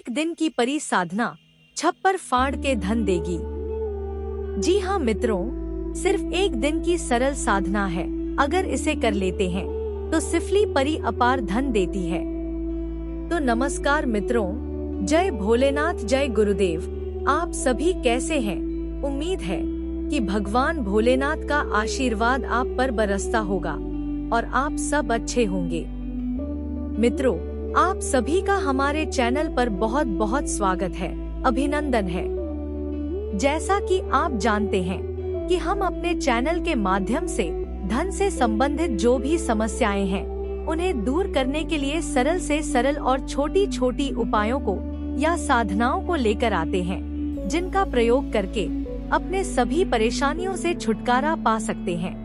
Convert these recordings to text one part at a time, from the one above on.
एक दिन की परी साधना छप्पर फाड़ के धन देगी। जी हाँ मित्रों, सिर्फ एक दिन की सरल साधना है। अगर इसे कर लेते हैं तो सिफली परी अपार धन देती है। तो नमस्कार मित्रों, जय भोलेनाथ, जय गुरुदेव। आप सभी कैसे हैं? उम्मीद है कि भगवान भोलेनाथ का आशीर्वाद आप पर बरसता होगा और आप सब अच्छे होंगे। मित्रों, आप सभी का हमारे चैनल पर बहुत बहुत स्वागत है, अभिनंदन है। जैसा कि आप जानते हैं कि हम अपने चैनल के माध्यम से धन से संबंधित जो भी समस्याएं हैं उन्हें दूर करने के लिए सरल से सरल और छोटी छोटी उपायों को या साधनाओं को लेकर आते हैं, जिनका प्रयोग करके अपने सभी परेशानियों से छुटकारा पा सकते हैं।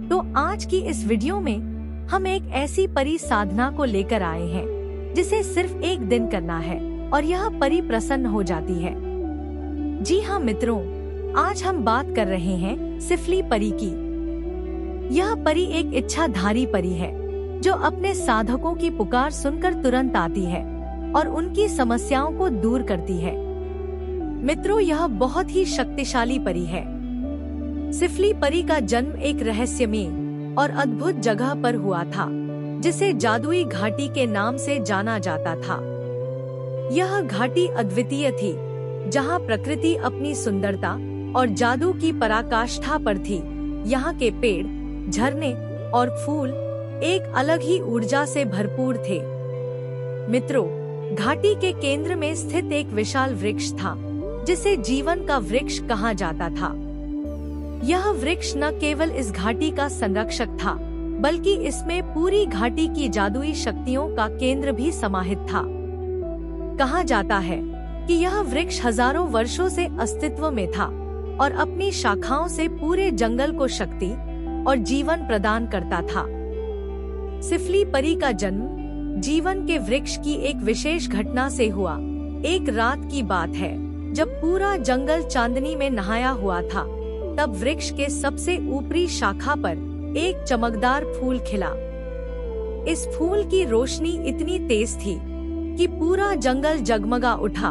तो आज की इस वीडियो में हम एक ऐसी परी साधना को लेकर आए हैं जिसे सिर्फ एक दिन करना है और यह परी प्रसन्न हो जाती है। जी हाँ मित्रों, आज हम बात कर रहे हैं सिफली परी की। यह परी एक इच्छाधारी परी है जो अपने साधकों की पुकार सुनकर तुरंत आती है और उनकी समस्याओं को दूर करती है। मित्रों, यह बहुत ही शक्तिशाली परी है। सिफली परी का जन्म एक रहस्यमय और अद्भुत जगह पर हुआ था जिसे जादुई घाटी के नाम से जाना जाता था। यह घाटी अद्वितीय थी, जहां प्रकृति अपनी सुंदरता और जादू की पराकाष्ठा पर थी। यहाँ के पेड़, झरने और फूल एक अलग ही ऊर्जा से भरपूर थे। मित्रों, घाटी के केंद्र में स्थित एक विशाल वृक्ष था जिसे जीवन का वृक्ष कहा जाता था। यह वृक्ष न केवल इस घाटी का संरक्षक था, बल्कि इसमें पूरी घाटी की जादुई शक्तियों का केंद्र भी समाहित था। कहा जाता है कि यह वृक्ष हजारों वर्षों से अस्तित्व में था और अपनी शाखाओं से पूरे जंगल को शक्ति और जीवन प्रदान करता था। सिफली परी का जन्म जीवन के वृक्ष की एक विशेष घटना से हुआ। एक रात की बात है जब पूरा जंगल चांदनी में नहाया हुआ था। तब वृक्ष के सबसे ऊपरी शाखा पर एक चमकदार फूल खिला। इस फूल की रोशनी इतनी तेज थी कि पूरा जंगल जगमगा उठा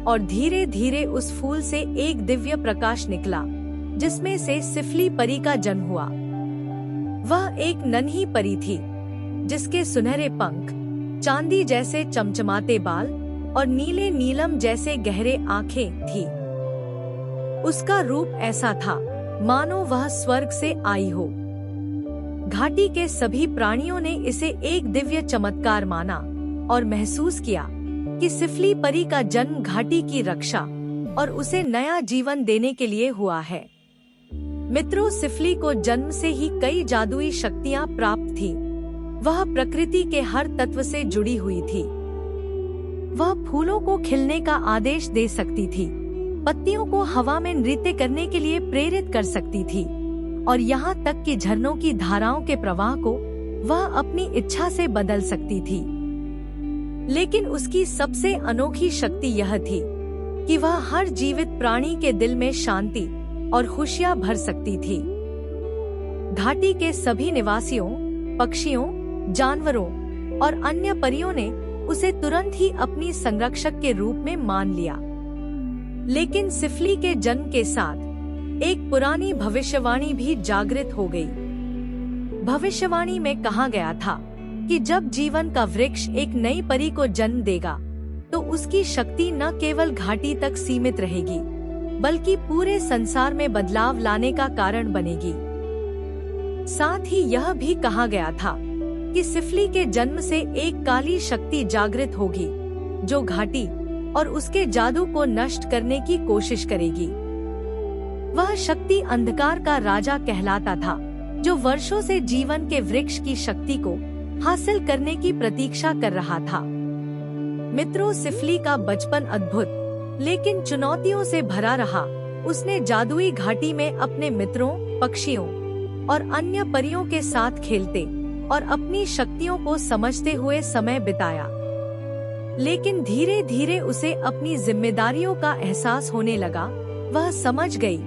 और धीरे धीरे उस फूल से एक दिव्य प्रकाश निकला, जिसमें से सिफली परी का जन्म हुआ। वह एक नन्ही परी थी जिसके सुनहरे पंख, चांदी जैसे चमचमाते बाल और नीले नीलम जैसे गहरे आंखें थी। उसका रूप ऐसा था मानो वह स्वर्ग से आई हो। घाटी के सभी प्राणियों ने इसे एक दिव्य चमत्कार माना और महसूस किया कि सिफली परी का जन्म घाटी की रक्षा और उसे नया जीवन देने के लिए हुआ है। मित्रों, सिफली को जन्म से ही कई जादुई शक्तियां प्राप्त थी। वह प्रकृति के हर तत्व से जुड़ी हुई थी। वह फूलों को खिलने का आदेश दे सकती थी, पत्तियों को हवा में नृत्य करने के लिए प्रेरित कर सकती थी और यहाँ तक कि झरनों की धाराओं के प्रवाह को वह अपनी इच्छा से बदल सकती थी। लेकिन उसकी सबसे अनोखी शक्ति यह थी कि वह हर जीवित प्राणी के दिल में शांति और खुशियां भर सकती थी। घाटी के सभी निवासियों, पक्षियों, जानवरों और अन्य परियों ने उसे तुरंत ही अपनी संरक्षक के रूप में मान लिया। लेकिन सिफली के जन्म के साथ एक पुरानी भविष्यवाणी भी जागृत हो गई। भविष्यवाणी में कहा गया था कि जब जीवन का वृक्ष एक नई परी को जन्म देगा तो उसकी शक्ति न केवल घाटी तक सीमित रहेगी, बल्कि पूरे संसार में बदलाव लाने का कारण बनेगी। साथ ही यह भी कहा गया था कि सिफली के जन्म से एक काली शक्ति जागृत होगी जो घाटी और उसके जादू को नष्ट करने की कोशिश करेगी। वह शक्ति अंधकार का राजा कहलाता था, जो वर्षों से जीवन के वृक्ष की शक्ति को हासिल करने की प्रतीक्षा कर रहा था। मित्रों, सिफली का बचपन अद्भुत लेकिन चुनौतियों से भरा रहा। उसने जादुई घाटी में अपने मित्रों, पक्षियों और अन्य परियों के साथ खेलते और अपनी शक्तियों को समझते हुए समय बिताया। लेकिन धीरे धीरे उसे अपनी जिम्मेदारियों का एहसास होने लगा। वह समझ गई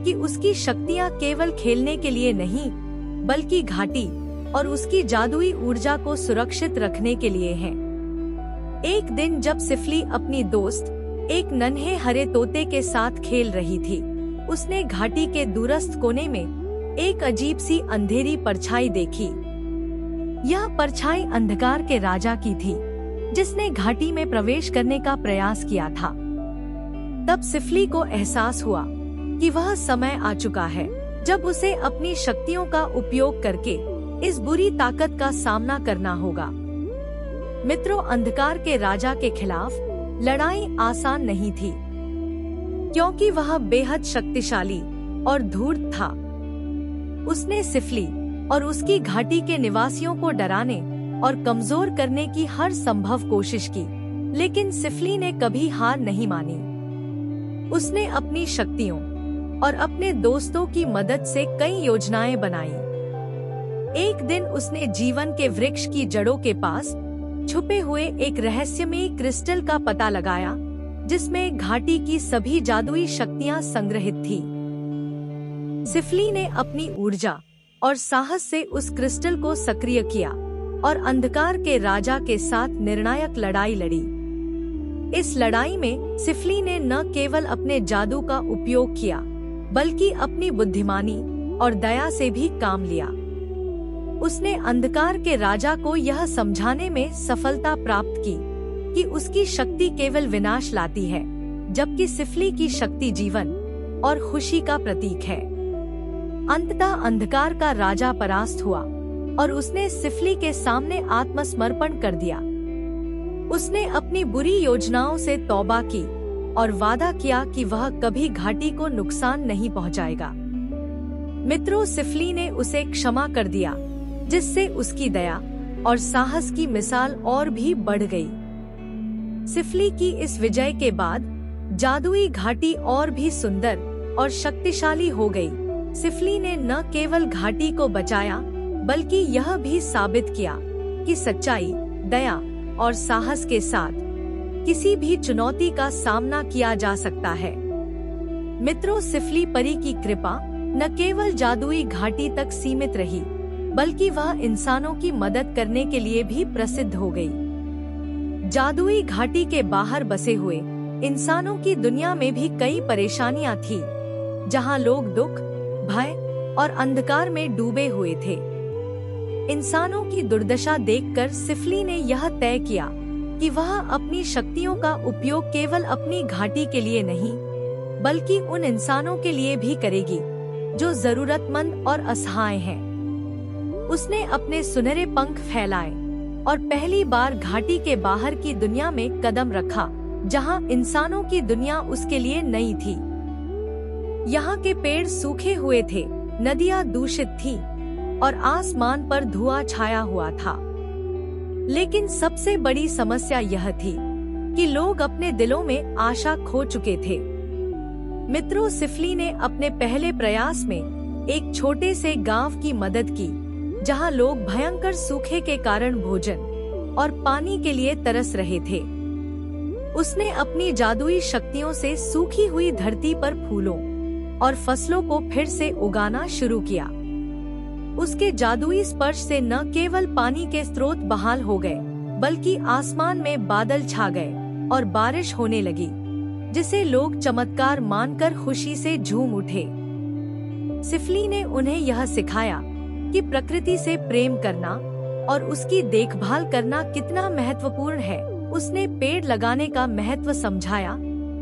कि उसकी शक्तियां केवल खेलने के लिए नहीं, बल्कि घाटी और उसकी जादुई ऊर्जा को सुरक्षित रखने के लिए हैं। एक दिन जब सिफली अपनी दोस्त एक नन्हे हरे तोते के साथ खेल रही थी, उसने घाटी के दूरस्थ कोने में एक अजीब सी अंधेरी परछाई देखी। यह परछाई अंधकार के राजा की थी, जिसने घाटी में प्रवेश करने का प्रयास किया था। तब सिफली को एहसास हुआ कि वह समय आ चुका है जब उसे अपनी शक्तियों का उपयोग करके इस बुरी ताकत का सामना करना होगा। मित्रों, अंधकार के राजा के खिलाफ लड़ाई आसान नहीं थी, क्योंकि वह बेहद शक्तिशाली और धूर्त था। उसने सिफली और उसकी घाटी के निवासियों को डराने और कमजोर करने की हर संभव कोशिश की, लेकिन सिफली ने कभी हार नहीं मानी। उसने अपनी शक्तियों और अपने दोस्तों की मदद से कई योजनाएं बनाई। एक दिन उसने जीवन के वृक्ष की जड़ों के पास छुपे हुए एक रहस्यमयी क्रिस्टल का पता लगाया, जिसमें घाटी की सभी जादुई शक्तियां संग्रहित थी। सिफली ने अपनी ऊर्जा और साहस से उस क्रिस्टल को सक्रिय किया और अंधकार के राजा के साथ निर्णायक लड़ाई लड़ी। इस लड़ाई में सिफली ने न केवल अपने जादू का उपयोग किया, बल्कि अपनी बुद्धिमानी और दया से भी काम लिया। उसने अंधकार के राजा को यह समझाने में सफलता प्राप्त की कि उसकी शक्ति केवल विनाश लाती है, जबकि सिफली की शक्ति जीवन और खुशी का प्रतीक है। अंततः अंधकार का राजा परास्त हुआ और उसने सिफली के सामने आत्मसमर्पण कर दिया। उसने अपनी बुरी योजनाओं से तौबा की और वादा किया कि वह कभी घाटी को नुकसान नहीं पहुंचाएगा। मित्रों, सिफली ने उसे क्षमा कर दिया, जिससे उसकी दया और साहस की मिसाल और भी बढ़ गई। सिफली की इस विजय के बाद जादुई घाटी और भी सुंदर और शक्तिशाली हो गई। सिफली ने न केवल घाटी को बचाया, बल्कि यह भी साबित किया कि सच्चाई, दया और साहस के साथ किसी भी चुनौती का सामना किया जा सकता है। मित्रों, सिफली परी की कृपा न केवल जादुई घाटी तक सीमित रही, बल्कि वह इंसानों की मदद करने के लिए भी प्रसिद्ध हो गई। जादुई घाटी के बाहर बसे हुए इंसानों की दुनिया में भी कई परेशानियां थी, जहां लोग दुख, भय और अंधकार में डूबे हुए थे। इंसानों की दुर्दशा देखकर सिफली ने यह तय किया कि वह अपनी शक्तियों का उपयोग केवल अपनी घाटी के लिए नहीं, बल्कि उन इंसानों के लिए भी करेगी जो जरूरतमंद और असहाय हैं। उसने अपने सुनहरे पंख फैलाए और पहली बार घाटी के बाहर की दुनिया में कदम रखा, जहां इंसानों की दुनिया उसके लिए नई थी। यहाँ के पेड़ सूखे हुए थे, नदियाँ दूषित थीं और आसमान पर धुआं छाया हुआ था। लेकिन सबसे बड़ी समस्या यह थी कि लोग अपने दिलों में आशा खो चुके थे। मित्रों, सिफली ने अपने पहले प्रयास में एक छोटे से गांव की मदद की, जहां लोग भयंकर सूखे के कारण भोजन और पानी के लिए तरस रहे थे। उसने अपनी जादुई शक्तियों से सूखी हुई धरती पर फूलों और फसलों को फिर से उगाना शुरू किया। उसके जादुई स्पर्श से न केवल पानी के स्रोत बहाल हो गए, बल्कि आसमान में बादल छा गए और बारिश होने लगी, जिसे लोग चमत्कार मानकर खुशी से झूम उठे। सिफली ने उन्हें यह सिखाया कि प्रकृति से प्रेम करना और उसकी देखभाल करना कितना महत्वपूर्ण है। उसने पेड़ लगाने का महत्व समझाया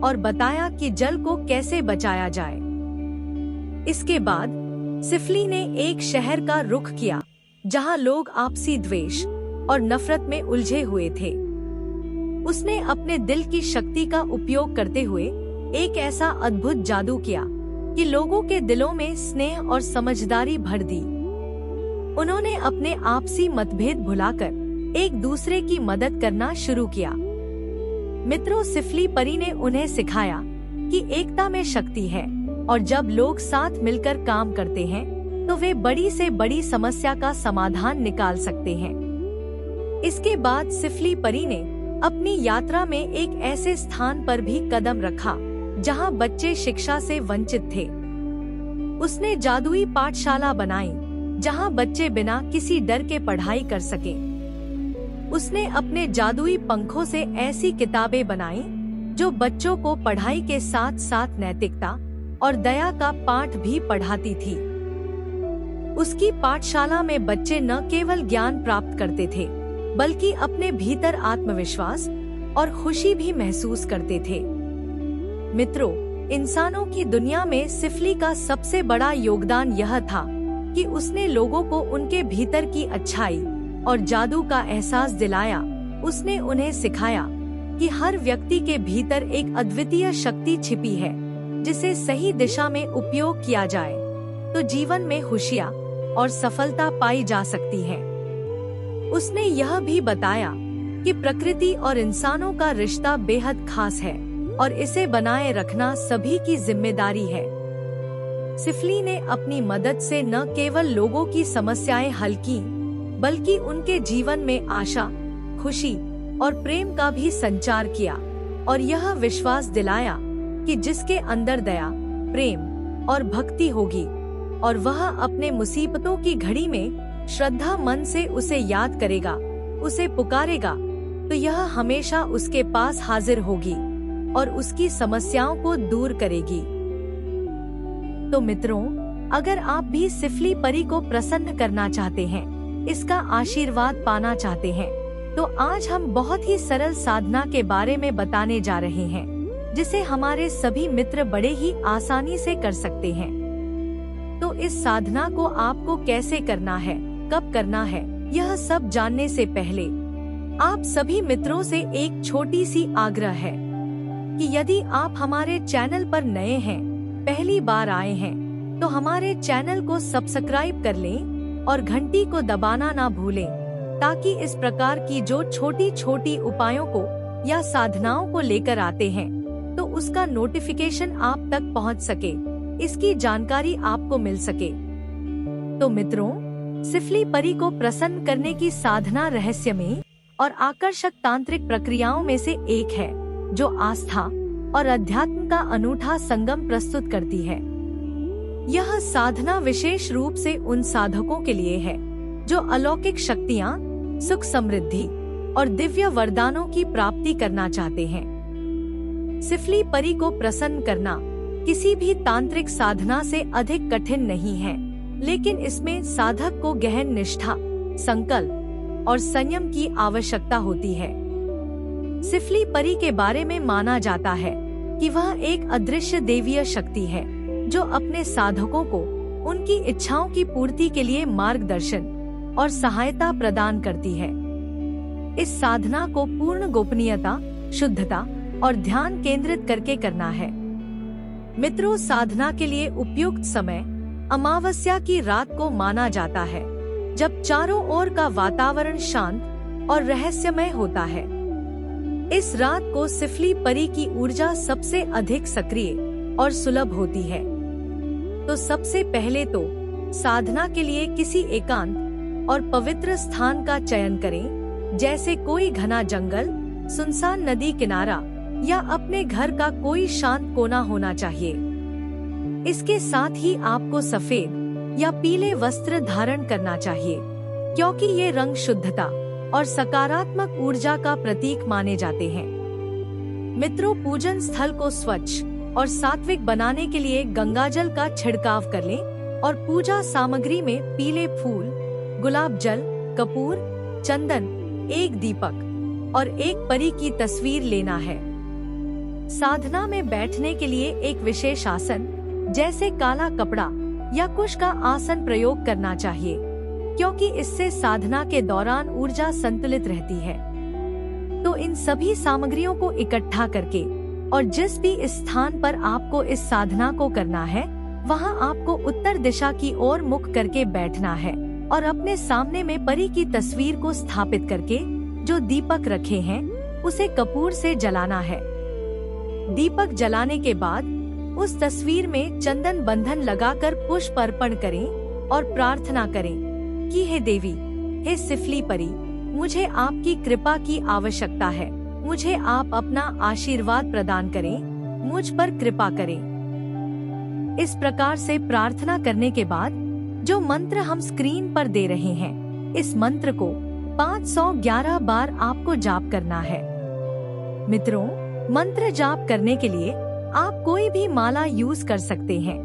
और बताया कि जल को कैसे बचाया जाए। इसके बाद सिफली ने एक शहर का रुख किया, जहां लोग आपसी द्वेष और नफरत में उलझे हुए थे। उसने अपने दिल की शक्ति का उपयोग करते हुए एक ऐसा अद्भुत जादू किया कि लोगों के दिलों में स्नेह और समझदारी भर दी। उन्होंने अपने आपसी मतभेद भुलाकर एक दूसरे की मदद करना शुरू किया। मित्रों, सिफली परी ने उन्हें सिखाया कि एकता में शक्ति है और जब लोग साथ मिलकर काम करते हैं तो वे बड़ी से बड़ी समस्या का समाधान निकाल सकते हैं। इसके बाद सिफली परी ने अपनी यात्रा में एक ऐसे स्थान पर भी कदम रखा जहां बच्चे शिक्षा से वंचित थे। उसने जादुई पाठशाला बनाई, जहां बच्चे बिना किसी डर के पढ़ाई कर सकें। उसने अपने जादुई पंखों से ऐसी किताबें बनाई जो बच्चों को पढ़ाई के साथ साथ नैतिकता और दया का पाठ भी पढ़ाती थी। उसकी पाठशाला में बच्चे न केवल ज्ञान प्राप्त करते थे, बल्कि अपने भीतर आत्मविश्वास और खुशी भी महसूस करते थे। मित्रों, इंसानों की दुनिया में सिफली का सबसे बड़ा योगदान यह था कि उसने लोगों को उनके भीतर की अच्छाई और जादू का एहसास दिलाया। उसने उन्हें सिखाया कि हर व्यक्ति के भीतर एक अद्वितीय शक्ति छिपी है, जिसे सही दिशा में उपयोग किया जाए तो जीवन में खुशियाँ और सफलता पाई जा सकती है। उसने यह भी बताया कि प्रकृति और इंसानों का रिश्ता बेहद खास है और इसे बनाए रखना सभी की जिम्मेदारी है। सिफली ने अपनी मदद से न केवल लोगों की समस्याएं हल की, बल्कि उनके जीवन में आशा, खुशी और प्रेम का भी संचार किया और यह विश्वास दिलाया कि जिसके अंदर दया, प्रेम और भक्ति होगी और वह अपने मुसीबतों की घड़ी में श्रद्धा मन से उसे याद करेगा, उसे पुकारेगा, तो यह हमेशा उसके पास हाजिर होगी और उसकी समस्याओं को दूर करेगी। तो मित्रों, अगर आप भी सिफली परी को प्रसन्न करना चाहते हैं, इसका आशीर्वाद पाना चाहते हैं, तो आज हम बहुत ही सरल साधना के बारे में बताने जा रहे हैं, जिसे हमारे सभी मित्र बड़े ही आसानी से कर सकते हैं। तो इस साधना को आपको कैसे करना है, कब करना है, यह सब जानने से पहले आप सभी मित्रों से एक छोटी सी आग्रह है कि यदि आप हमारे चैनल पर नए हैं, पहली बार आए हैं, तो हमारे चैनल को सब्सक्राइब कर लें और घंटी को दबाना ना भूलें, ताकि इस प्रकार की जो छोटी छोटी उपायों को या साधनाओं को लेकर आते हैं तो उसका नोटिफिकेशन आप तक पहुंच सके, इसकी जानकारी आपको मिल सके। तो मित्रों, सिफली परी को प्रसन्न करने की साधना रहस्यमयी और आकर्षक तांत्रिक प्रक्रियाओं में से एक है, जो आस्था और अध्यात्म का अनूठा संगम प्रस्तुत करती है। यह साधना विशेष रूप से उन साधकों के लिए है जो अलौकिक शक्तियाँ, सुख समृद्धि और दिव्य वरदानों की प्राप्ति करना चाहते हैं। सिफली परी को प्रसन्न करना किसी भी तांत्रिक साधना से अधिक कठिन नहीं है, लेकिन इसमें साधक को गहन निष्ठा, संकल्प और संयम की आवश्यकता होती है। सिफली परी के बारे में माना जाता है कि वह एक अदृश्य देवीय शक्ति है, जो अपने साधकों को उनकी इच्छाओं की पूर्ति के लिए मार्गदर्शन और सहायता प्रदान करती है। इस साधना को पूर्ण गोपनीयता, शुद्धता और ध्यान केंद्रित करके करना है। मित्रों, साधना के लिए उपयुक्त समय अमावस्या की रात को माना जाता है, जब चारों ओर का वातावरण शांत और रहस्यमय होता है। इस रात को सिफली परी की ऊर्जा सबसे अधिक सक्रिय और सुलभ होती है। तो सबसे पहले तो साधना के लिए किसी एकांत और पवित्र स्थान का चयन करें, जैसे कोई घना जंगल, सुनसान नदी किनारा या अपने घर का कोई शांत कोना होना चाहिए। इसके साथ ही आपको सफेद या पीले वस्त्र धारण करना चाहिए, क्योंकि ये रंग शुद्धता और सकारात्मक ऊर्जा का प्रतीक माने जाते हैं। मित्रों, पूजन स्थल को स्वच्छ और सात्विक बनाने के लिए गंगाजल का छिड़काव कर लें और पूजा सामग्री में पीले फूल, गुलाब जल, कपूर, चंदन, एक दीपक और एक परी की तस्वीर लेना है। साधना में बैठने के लिए एक विशेष आसन, जैसे काला कपड़ा या कुश का आसन प्रयोग करना चाहिए, क्योंकि इससे साधना के दौरान ऊर्जा संतुलित रहती है। तो इन सभी सामग्रियों को इकट्ठा करके और जिस भी स्थान पर आपको इस साधना को करना है, वहां आपको उत्तर दिशा की ओर मुख करके बैठना है और अपने सामने में परी की तस्वीर को स्थापित करके जो दीपक रखे हैं उसे कपूर से जलाना है। दीपक जलाने के बाद उस तस्वीर में चंदन बंधन लगाकर पुष्प अर्पण करें और प्रार्थना करें कि हे देवी, हे सिफली परी, मुझे आपकी कृपा की आवश्यकता है। मुझे आप अपना आशीर्वाद प्रदान करें, मुझ पर कृपा करें। इस प्रकार से प्रार्थना करने के बाद जो मंत्र हम स्क्रीन पर दे रहे हैं, इस मंत्र को 511 बार आपको जाप करना है। मित्रों, मंत्र जाप करने के लिए आप कोई भी माला यूज कर सकते हैं,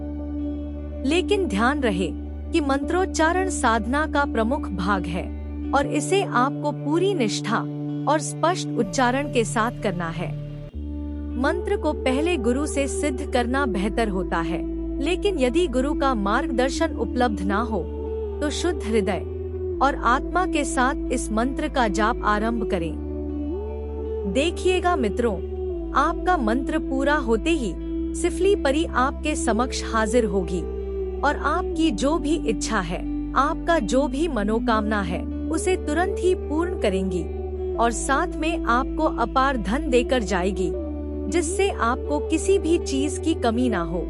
लेकिन ध्यान रहे कि मंत्रोच्चारण साधना का प्रमुख भाग है और इसे आपको पूरी निष्ठा और स्पष्ट उच्चारण के साथ करना है। मंत्र को पहले गुरु से सिद्ध करना बेहतर होता है, लेकिन यदि गुरु का मार्गदर्शन उपलब्ध ना हो तो शुद्ध हृदय और आत्मा के साथ इस मंत्र का जाप आरंभ करें। देखिएगा मित्रों, आपका मंत्र पूरा होते ही सिफली परी आपके समक्ष हाजिर होगी और आपकी जो भी इच्छा है, आपका जो भी मनोकामना है, उसे तुरंत ही पूर्ण करेंगी और साथ में आपको अपार धन देकर जाएगी, जिससे आपको किसी भी चीज की कमी ना हो।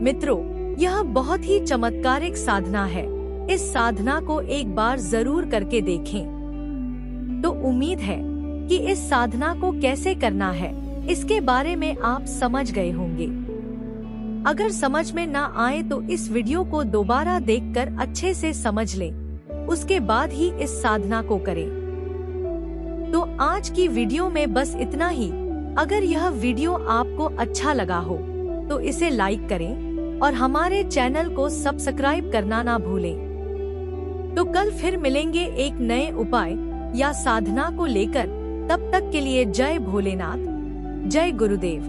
मित्रों, यह बहुत ही चमत्कारिक साधना है। इस साधना को एक बार जरूर करके देखें। तो उम्मीद है कि इस साधना को कैसे करना है, इसके बारे में आप समझ गए होंगे। अगर समझ में ना आए तो इस वीडियो को दोबारा देखकर अच्छे से समझ लें, उसके बाद ही इस साधना को करें। तो आज की वीडियो में बस इतना ही। अगर यह वीडियो आपको अच्छा लगा हो तो इसे लाइक करें और हमारे चैनल को सब्सक्राइब करना ना भूलें। तो कल फिर मिलेंगे एक नए उपाय या साधना को लेकर। तब तक के लिए जय भोलेनाथ, जय गुरुदेव।